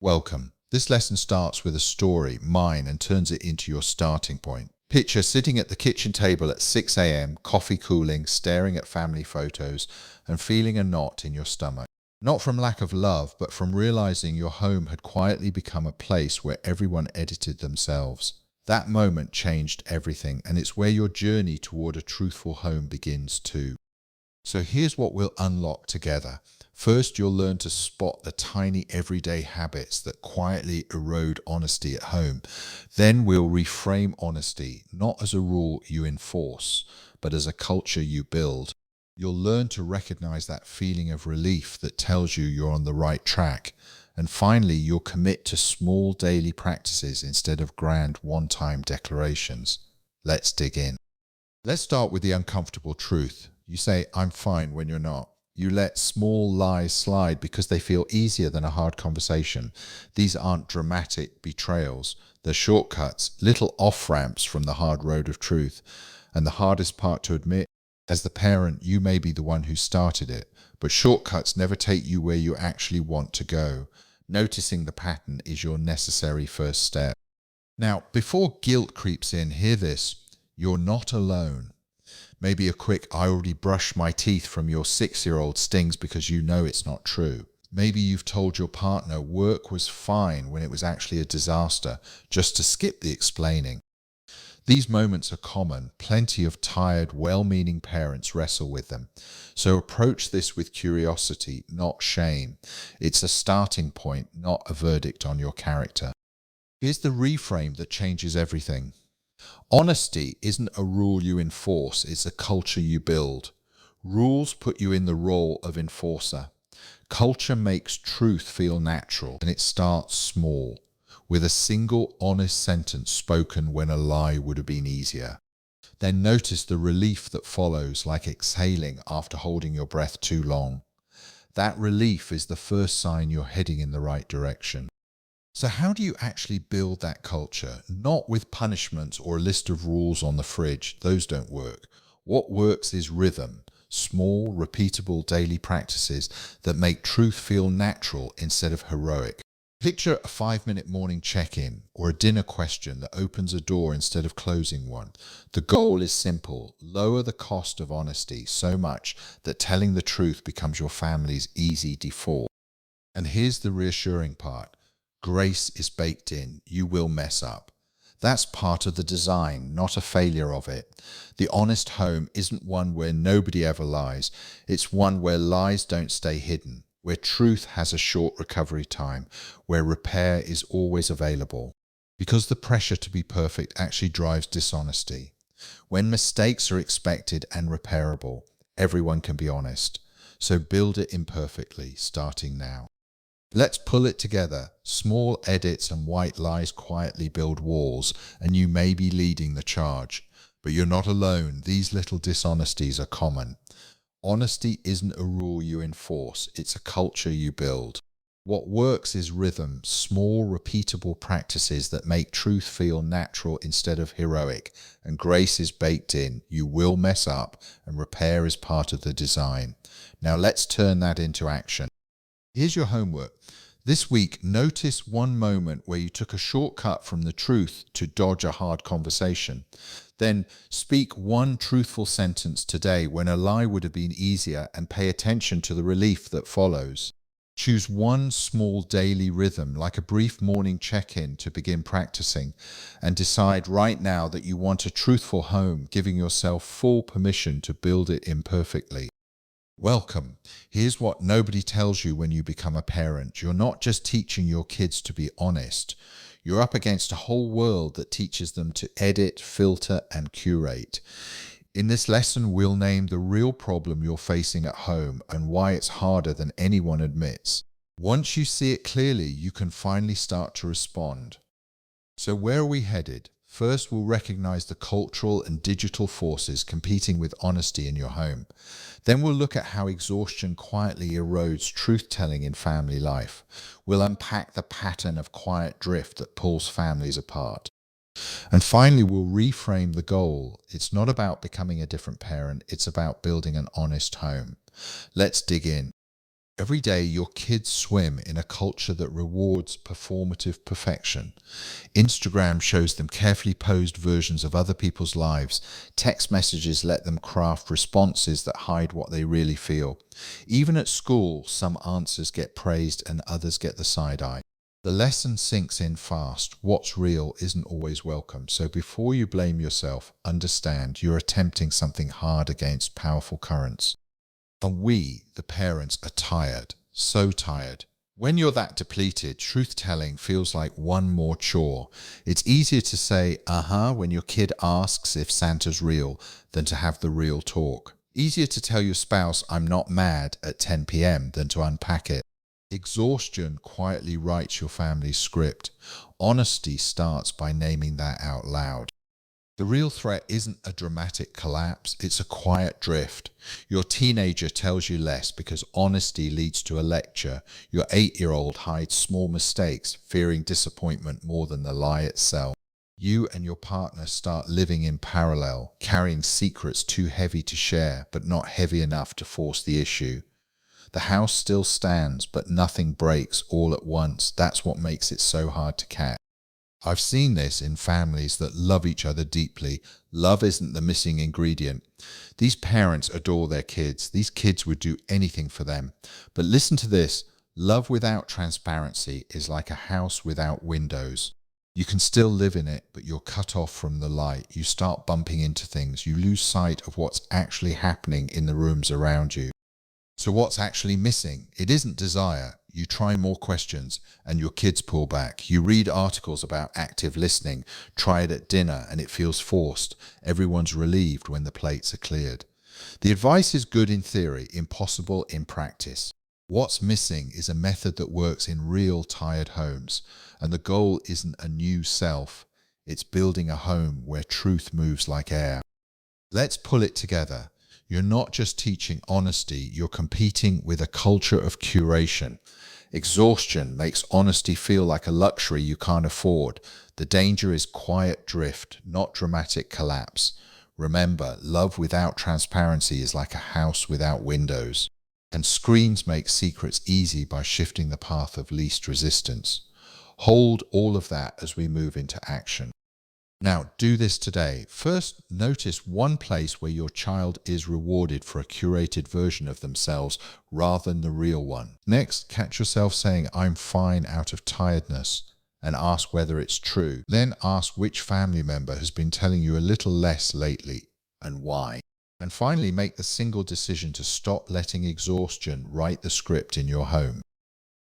Welcome. This lesson starts with a story, mine, and turns it into your starting point. Picture sitting at the kitchen table at 6 a.m., coffee cooling, staring at family photos, and feeling a knot in your stomach. Not from lack of love, but from realizing your home had quietly become a place where everyone edited themselves. That moment changed everything, and it's where your journey toward a truthful home begins too. So here's what we'll unlock together. First, you'll learn to spot the tiny everyday habits that quietly erode honesty at home. Then we'll reframe honesty, not as a rule you enforce, but as a culture you build. You'll learn to recognize that feeling of relief that tells you you're on the right track. And finally, you'll commit to small daily practices instead of grand one-time declarations. Let's dig in. Let's start with the uncomfortable truth. You say, "I'm fine," when you're not. You let small lies slide because they feel easier than a hard conversation. These aren't dramatic betrayals. They're shortcuts, little off-ramps from the hard road of truth. And the hardest part to admit, as the parent, you may be the one who started it, but shortcuts never take you where you actually want to go. Noticing the pattern is your necessary first step. Now, before guilt creeps in, hear this. You're not alone. Maybe a quick "I already brushed my teeth" from your 6-year-old stings because you know it's not true. Maybe you've told your partner work was fine when it was actually a disaster, just to skip the explaining. These moments are common. Plenty of tired, well-meaning parents wrestle with them. So approach this with curiosity, not shame. It's a starting point, not a verdict on your character. Here's the reframe that changes everything. Honesty isn't a rule you enforce, it's a culture you build. Rules put you in the role of enforcer. Culture makes truth feel natural, and it starts small, with a single honest sentence spoken when a lie would have been easier. Then notice the relief that follows, like exhaling after holding your breath too long. That relief is the first sign you're heading in the right direction. So how do you actually build that culture? Not with punishments or a list of rules on the fridge. Those don't work. What works is rhythm, small, repeatable daily practices that make truth feel natural instead of heroic. Picture a 5-minute morning check-in or a dinner question that opens a door instead of closing one. The goal is simple. Lower the cost of honesty so much that telling the truth becomes your family's easy default. And here's the reassuring part. Grace is baked in. You will mess up. That's part of the design, not a failure of it. The honest home isn't one where nobody ever lies. It's one where lies don't stay hidden, where truth has a short recovery time, where repair is always available. Because the pressure to be perfect actually drives dishonesty. When mistakes are expected and repairable, everyone can be honest. So build it imperfectly, starting now. Let's pull it together. Small edits and white lies quietly build walls, and you may be leading the charge. But you're not alone. These little dishonesties are common. Honesty isn't a rule you enforce. It's a culture you build. What works is rhythm, small, repeatable practices that make truth feel natural instead of heroic. And grace is baked in. You will mess up, and repair is part of the design. Now let's turn that into action. Here's your homework. This week, notice one moment where you took a shortcut from the truth to dodge a hard conversation. Then speak one truthful sentence today when a lie would have been easier, and pay attention to the relief that follows. Choose one small daily rhythm, like a brief morning check-in, to begin practicing, and decide right now that you want a truthful home, giving yourself full permission to build it imperfectly. Welcome. Here's what nobody tells you when you become a parent. You're not just teaching your kids to be honest. You're up against a whole world that teaches them to edit, filter, and curate. In this lesson, we'll name the real problem you're facing at home and why it's harder than anyone admits. Once you see it clearly, you can finally start to respond. So where are we headed? First, we'll recognize the cultural and digital forces competing with honesty in your home. Then we'll look at how exhaustion quietly erodes truth-telling in family life. We'll unpack the pattern of quiet drift that pulls families apart. And finally, we'll reframe the goal. It's not about becoming a different parent, it's about building an honest home. Let's dig in. Every day, your kids swim in a culture that rewards performative perfection. Instagram shows them carefully posed versions of other people's lives. Text messages let them craft responses that hide what they really feel. Even at school, some answers get praised and others get the side eye. The lesson sinks in fast. What's real isn't always welcome. So before you blame yourself, understand you're attempting something hard against powerful currents. And we, the parents, are tired, so tired. When you're that depleted, truth-telling feels like one more chore. It's easier to say, when your kid asks if Santa's real than to have the real talk. Easier to tell your spouse, I'm not mad at 10 p.m. than to unpack it. Exhaustion quietly writes your family's script. Honesty starts by naming that out loud. The real threat isn't a dramatic collapse, it's a quiet drift. Your teenager tells you less because honesty leads to a lecture. Your 8-year-old hides small mistakes, fearing disappointment more than the lie itself. You and your partner start living in parallel, carrying secrets too heavy to share, but not heavy enough to force the issue. The house still stands, but nothing breaks all at once. That's what makes it so hard to catch. I've seen this in families that love each other deeply. Love isn't the missing ingredient. These parents adore their kids. These kids would do anything for them. But listen to this. Love without transparency is like a house without windows. You can still live in it, but you're cut off from the light. You start bumping into things. You lose sight of what's actually happening in the rooms around you. So what's actually missing? It isn't desire. You try more questions and your kids pull back. You read articles about active listening, try it at dinner and it feels forced. Everyone's relieved when the plates are cleared. The advice is good in theory, impossible in practice. What's missing is a method that works in real tired homes. And the goal isn't a new self. It's building a home where truth moves like air. Let's pull it together. You're not just teaching honesty, you're competing with a culture of curation. Exhaustion makes honesty feel like a luxury you can't afford. The danger is quiet drift, not dramatic collapse. Remember, love without transparency is like a house without windows. And screens make secrets easy by shifting the path of least resistance. Hold all of that as we move into action. Now, do this today. First, notice one place where your child is rewarded for a curated version of themselves rather than the real one. Next, catch yourself saying, I'm fine out of tiredness, and ask whether it's true. Then ask which family member has been telling you a little less lately and why. And finally, make the single decision to stop letting exhaustion write the script in your home.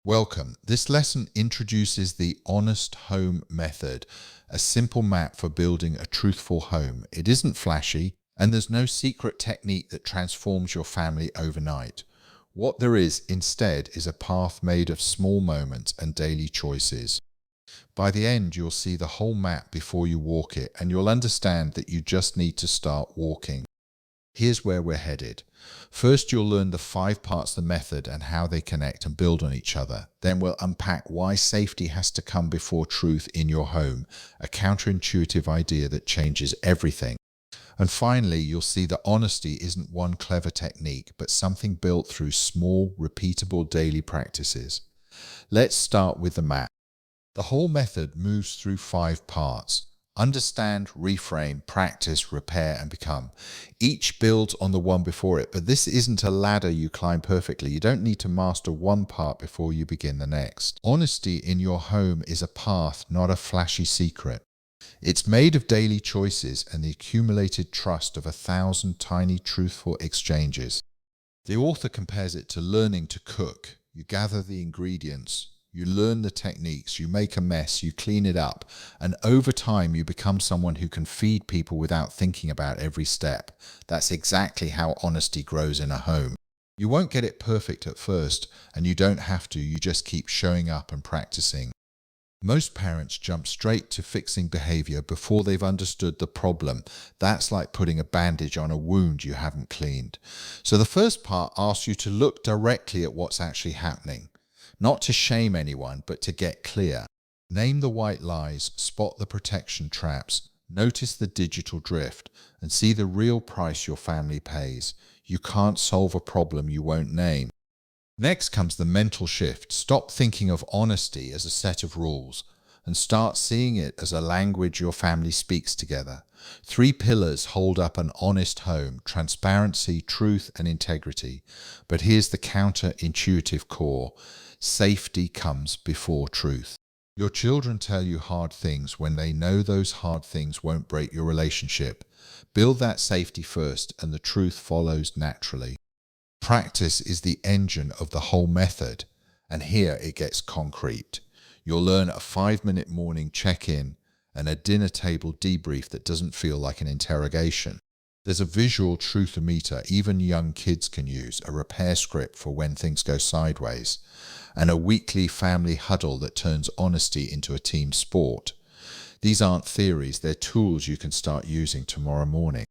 Welcome. This lesson introduces the Honest Home Method, a simple map for building a truthful home. It isn't flashy, and there's no secret technique that transforms your family overnight. What there is instead is a path made of small moments and daily choices. By the end, you'll see the whole map before you walk it, and you'll understand that you just need to start walking. Here's where we're headed. First, you'll learn the 5 parts of the method and how they connect and build on each other. Then we'll unpack why safety has to come before truth in your home, a counterintuitive idea that changes everything. And finally, you'll see that honesty isn't one clever technique, but something built through small, repeatable daily practices. Let's start with the map. The whole method moves through 5 parts. Understand, reframe, practice, repair, and become. Each builds on the one before it, but this isn't a ladder you climb perfectly. You don't need to master one part before you begin the next. Honesty in your home is a path, not a flashy secret. It's made of daily choices and the accumulated trust of 1,000 tiny, truthful exchanges. The author compares it to learning to cook. You gather the ingredients, you learn the techniques, you make a mess, you clean it up, and over time you become someone who can feed people without thinking about every step. That's exactly how honesty grows in a home. You won't get it perfect at first, and you don't have to, you just keep showing up and practicing. Most parents jump straight to fixing behavior before they've understood the problem. That's like putting a bandage on a wound you haven't cleaned. So the first part asks you to look directly at what's actually happening. Not to shame anyone, but to get clear. Name the white lies, spot the protection traps, notice the digital drift, and see the real price your family pays. You can't solve a problem you won't name. Next comes the mental shift. Stop thinking of honesty as a set of rules and start seeing it as a language your family speaks together. 3 pillars hold up an honest home: transparency, truth, and integrity. But here's the counterintuitive core: safety comes before truth. Your children tell you hard things when they know those hard things won't break your relationship. Build that safety first, and the truth follows naturally. Practice is the engine of the whole method, and here it gets concrete. You'll learn a 5-minute morning check-in and a dinner table debrief that doesn't feel like an interrogation. There's a visual truthometer even young kids can use, a repair script for when things go sideways, and a weekly family huddle that turns honesty into a team sport. These aren't theories, they're tools you can start using tomorrow morning.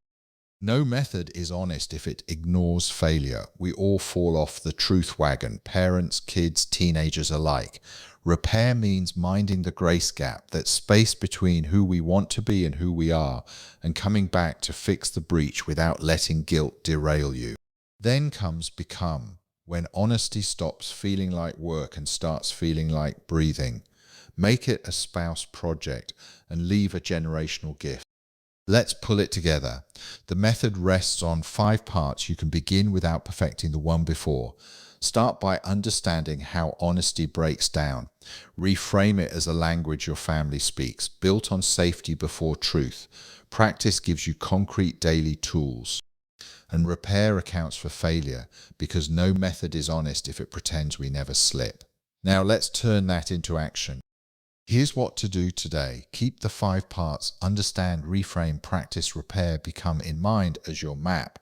No method is honest if it ignores failure. We all fall off the truth wagon, parents, kids, teenagers alike. Repair means minding the grace gap, that space between who we want to be and who we are, and coming back to fix the breach without letting guilt derail you. Then comes become, when honesty stops feeling like work and starts feeling like breathing. Make it a spouse project and leave a generational gift. Let's pull it together. The method rests on 5 parts you can begin without perfecting the one before. Start by understanding how honesty breaks down. Reframe it as a language your family speaks, built on safety before truth. Practice gives you concrete daily tools. And repair accounts for failure, because no method is honest if it pretends we never slip. Now let's turn that into action. Here's what to do today. Keep the 5 parts: understand, reframe, practice, repair, become in mind as your map.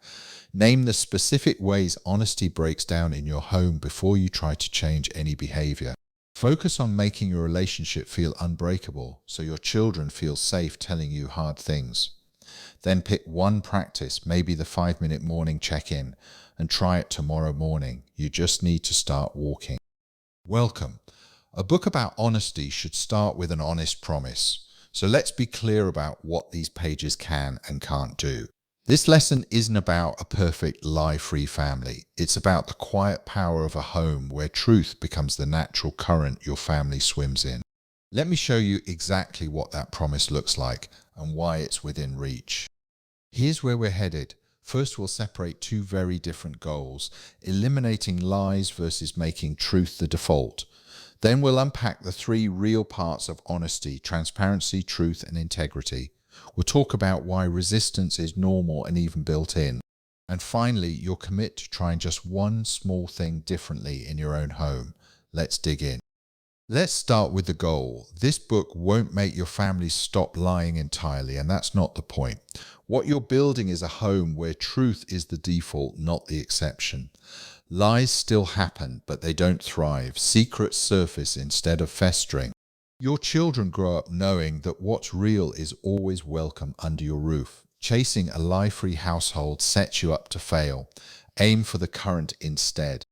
Name the specific ways honesty breaks down in your home before you try to change any behavior. Focus on making your relationship feel unbreakable so your children feel safe telling you hard things. Then pick one practice, maybe the 5-minute morning check-in, and try it tomorrow morning. You just need to start walking. Welcome. A book about honesty should start with an honest promise. So let's be clear about what these pages can and can't do. This lesson isn't about a perfect lie-free family. It's about the quiet power of a home where truth becomes the natural current your family swims in. Let me show you exactly what that promise looks like and why it's within reach. Here's where we're headed. First, we'll separate 2 very different goals: eliminating lies versus making truth the default. Then we'll unpack the 3 real parts of honesty: transparency, truth, and integrity. We'll talk about why resistance is normal and even built in. And finally, you'll commit to trying just one small thing differently in your own home. Let's dig in. Let's start with the goal. This book won't make your family stop lying entirely, and that's not the point. What you're building is a home where truth is the default, not the exception. Lies still happen, but they don't thrive. Secrets surface instead of festering. Your children grow up knowing that what's real is always welcome under your roof. Chasing a lie-free household sets you up to fail. Aim for the current instead.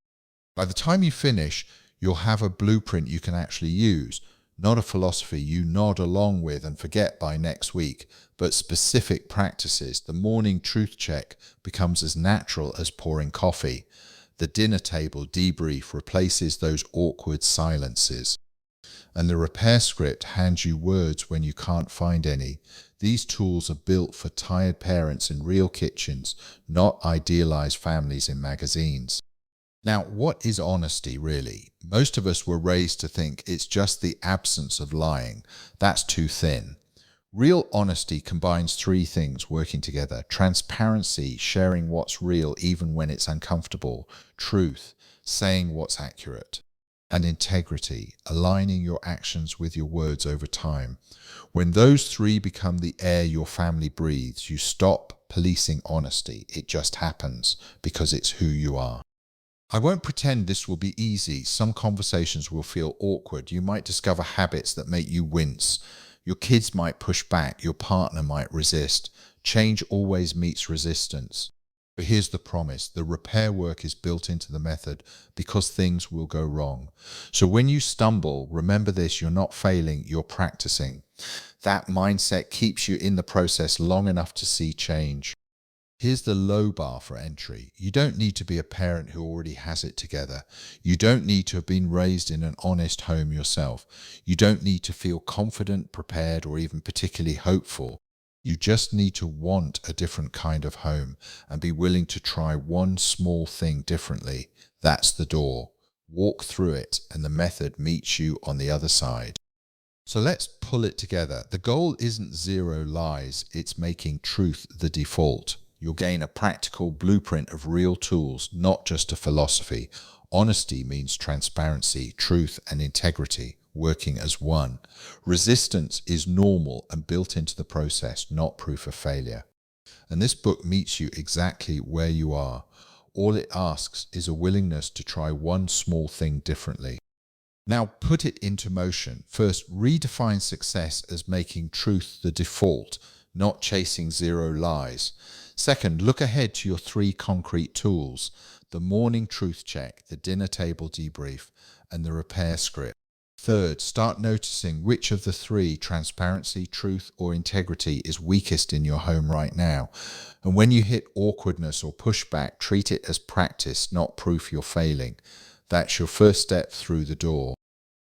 By the time you finish, you'll have a blueprint you can actually use. Not a philosophy you nod along with and forget by next week, but specific practices. The morning truth check becomes as natural as pouring coffee. The dinner table debrief replaces those awkward silences. And the repair script hands you words when you can't find any. These tools are built for tired parents in real kitchens, not idealized families in magazines. Now, what is honesty really? Most of us were raised to think it's just the absence of lying. That's too thin. Real honesty combines 3 things working together: transparency, sharing what's real even when it's uncomfortable; truth, saying what's accurate; and integrity, aligning your actions with your words over time. When those 3 become the air your family breathes, you stop policing honesty. It just happens because it's who you are. I won't pretend this will be easy. Some conversations will feel awkward. You might discover habits that make you wince. Your kids might push back. Your partner might resist. Change always meets resistance. But here's the promise. The repair work is built into the method because things will go wrong. So when you stumble, remember this: you're not failing, you're practicing. That mindset keeps you in the process long enough to see change. Here's the low bar for entry. You don't need to be a parent who already has it together. You don't need to have been raised in an honest home yourself. You don't need to feel confident, prepared, or even particularly hopeful. You just need to want a different kind of home and be willing to try one small thing differently. That's the door. Walk through it, and the method meets you on the other side. So let's pull it together. The goal isn't zero lies, it's making truth the default. You'll gain a practical blueprint of real tools, not just a philosophy. Honesty means transparency, truth, and integrity working as one. Resistance is normal and built into the process, not proof of failure. And this book meets you exactly where you are. All it asks is a willingness to try one small thing differently. Now put it into motion. First, redefine success as making truth the default, not chasing zero lies. Second, look ahead to your 3 concrete tools: the morning truth check, the dinner table debrief, and the repair script. Third, start noticing which of the 3, transparency, truth, or integrity, is weakest in your home right now. And when you hit awkwardness or pushback, treat it as practice, not proof you're failing. That's your first step through the door.